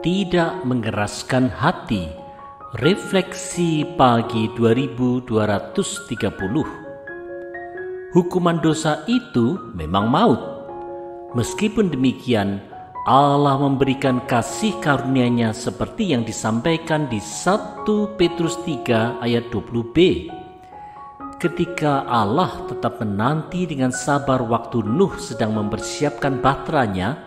Tidak mengeraskan hati. Refleksi pagi 2230. Hukuman dosa itu memang maut. Meskipun demikian, Allah memberikan kasih karunia-Nya seperti yang disampaikan di 1 Petrus 3 ayat 20b. Ketika Allah tetap menanti dengan sabar waktu Nuh sedang mempersiapkan bahteranya,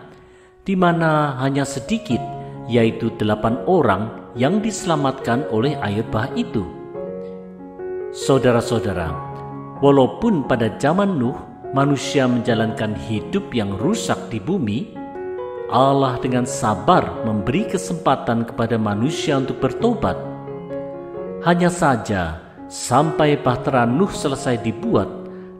di mana hanya sedikit, yaitu 8 orang yang diselamatkan oleh air bah itu. Saudara-saudara, walaupun pada zaman Nuh manusia menjalankan hidup yang rusak di bumi, Allah dengan sabar memberi kesempatan kepada manusia untuk bertobat. Hanya saja sampai bahtera Nuh selesai dibuat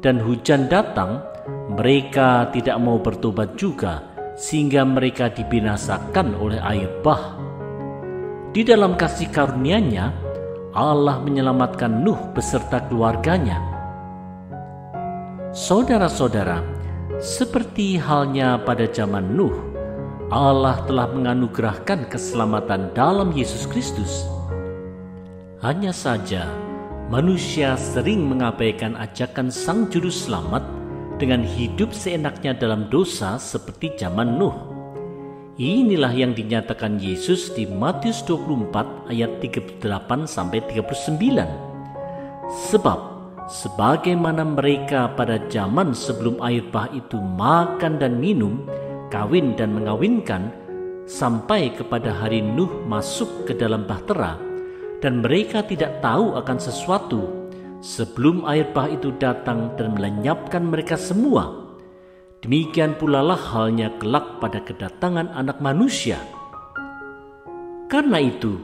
dan hujan datang, mereka tidak mau bertobat juga, sehingga mereka dibinasakan oleh air bah. Di dalam kasih karunia-Nya, Allah menyelamatkan Nuh beserta keluarganya. Saudara-saudara, seperti halnya pada zaman Nuh, Allah telah menganugerahkan keselamatan dalam Yesus Kristus. Hanya saja, manusia sering mengabaikan ajakan Sang Juru Selamat dengan hidup seenaknya dalam dosa seperti zaman Nuh. Inilah yang dinyatakan Yesus di Matius 24 ayat 38-39. Sebab sebagaimana mereka pada zaman sebelum air bah itu makan dan minum, kawin dan mengawinkan, sampai kepada hari Nuh masuk ke dalam bahtera, dan mereka tidak tahu akan sesuatu sebelum air bah itu datang dan melenyapkan mereka semua. Demikian pula lah halnya kelak pada kedatangan Anak Manusia. Karena itu,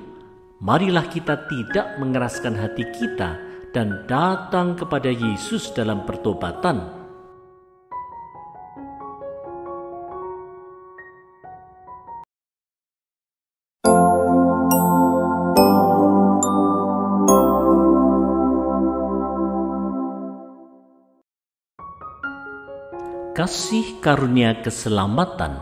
marilah kita tidak mengeraskan hati kita dan datang kepada Yesus dalam pertobatan. Kasih karunia keselamatan.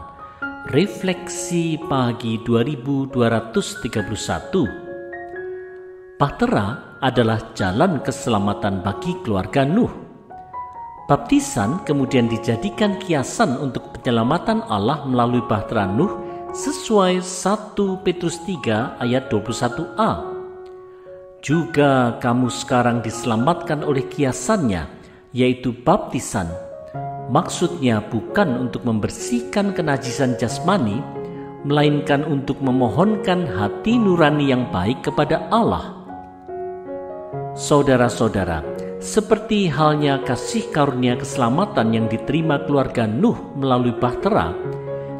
Refleksi pagi 2231. Bahtera adalah jalan keselamatan bagi keluarga Nuh. Baptisan kemudian dijadikan kiasan untuk penyelamatan Allah melalui bahtera Nuh sesuai 1 Petrus 3 ayat 21a. Juga kamu sekarang diselamatkan oleh kiasannya, yaitu baptisan. Maksudnya bukan untuk membersihkan kenajisan jasmani, melainkan untuk memohonkan hati nurani yang baik kepada Allah. Saudara-saudara, seperti halnya kasih karunia keselamatan yang diterima keluarga Nuh melalui bahtera,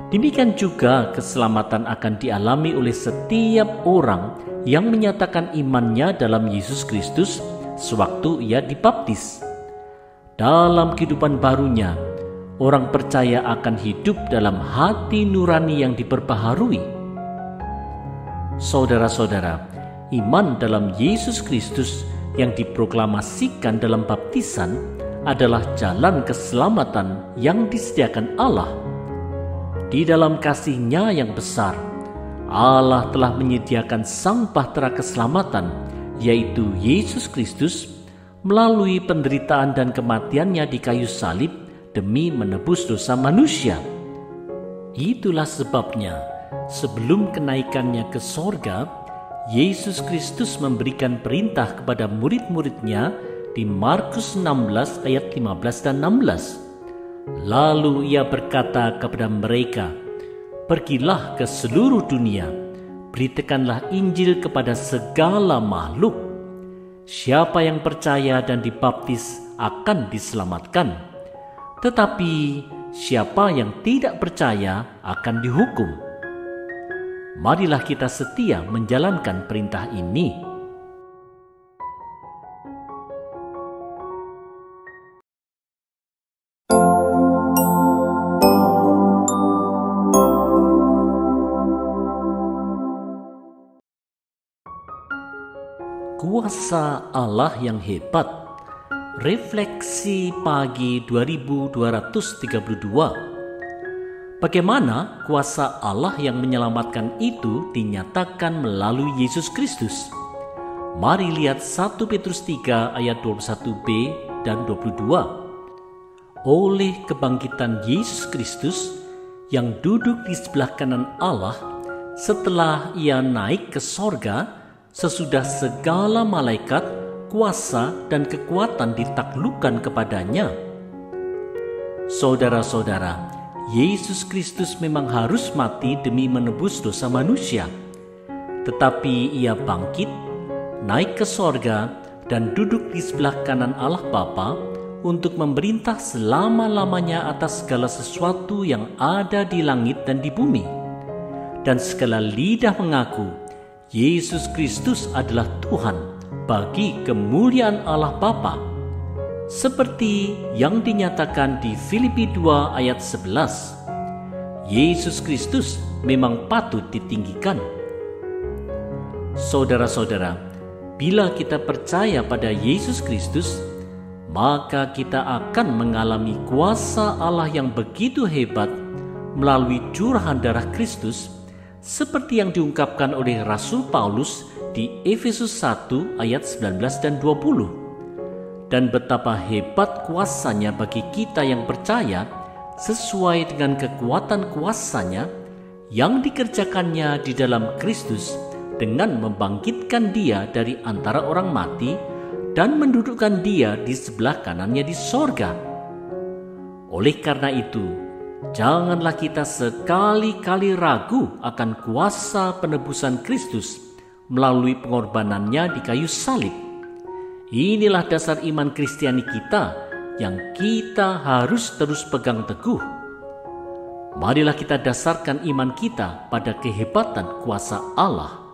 demikian juga keselamatan akan dialami oleh setiap orang yang menyatakan imannya dalam Yesus Kristus sewaktu ia dibaptis. Dalam kehidupan barunya, orang percaya akan hidup dalam hati nurani yang diperbaharui. Saudara-saudara, iman dalam Yesus Kristus yang diproklamasikan dalam baptisan adalah jalan keselamatan yang disediakan Allah. Di dalam kasih-Nya yang besar, Allah telah menyediakan sang bahtera keselamatan, yaitu Yesus Kristus, melalui penderitaan dan kematian-Nya di kayu salib demi menebus dosa manusia. Itulah sebabnya sebelum kenaikan-Nya ke sorga, Yesus Kristus memberikan perintah kepada murid-murid-Nya di Markus 16 ayat 15 dan 16. Lalu Ia berkata kepada mereka, "Pergilah ke seluruh dunia, beritakanlah Injil kepada segala makhluk. Siapa yang percaya dan dibaptis akan diselamatkan, tetapi siapa yang tidak percaya akan dihukum." Marilah kita setia menjalankan perintah ini. Kuasa Allah yang hebat. Refleksi pagi 2232. Bagaimana kuasa Allah yang menyelamatkan itu dinyatakan melalui Yesus Kristus? Mari lihat 1 Petrus 3 ayat 21b dan 22. Oleh kebangkitan Yesus Kristus yang duduk di sebelah kanan Allah setelah ia naik ke sorga, sesudah segala malaikat, kuasa, dan kekuatan ditaklukkan kepadanya. Saudara-saudara, Yesus Kristus memang harus mati demi menebus dosa manusia. Tetapi ia bangkit, naik ke sorga, dan duduk di sebelah kanan Allah Bapa untuk memerintah selama-lamanya atas segala sesuatu yang ada di langit dan di bumi. Dan segala lidah mengaku, Yesus Kristus adalah Tuhan bagi kemuliaan Allah Bapa. Seperti yang dinyatakan di Filipi 2 ayat 11, Yesus Kristus memang patut ditinggikan. Saudara-saudara, bila kita percaya pada Yesus Kristus, maka kita akan mengalami kuasa Allah yang begitu hebat melalui curahan darah Kristus, seperti yang diungkapkan oleh Rasul Paulus di Efesus 1 ayat 19 dan 20. Dan betapa hebat kuasanya bagi kita yang percaya sesuai dengan kekuatan kuasanya yang dikerjakannya di dalam Kristus dengan membangkitkan dia dari antara orang mati dan mendudukkan dia di sebelah kanannya di sorga. Oleh karena itu, janganlah kita sekali-kali ragu akan kuasa penebusan Kristus melalui pengorbanannya di kayu salib. Inilah dasar iman Kristiani kita yang kita harus terus pegang teguh. Marilah kita dasarkan iman kita pada kehebatan kuasa Allah.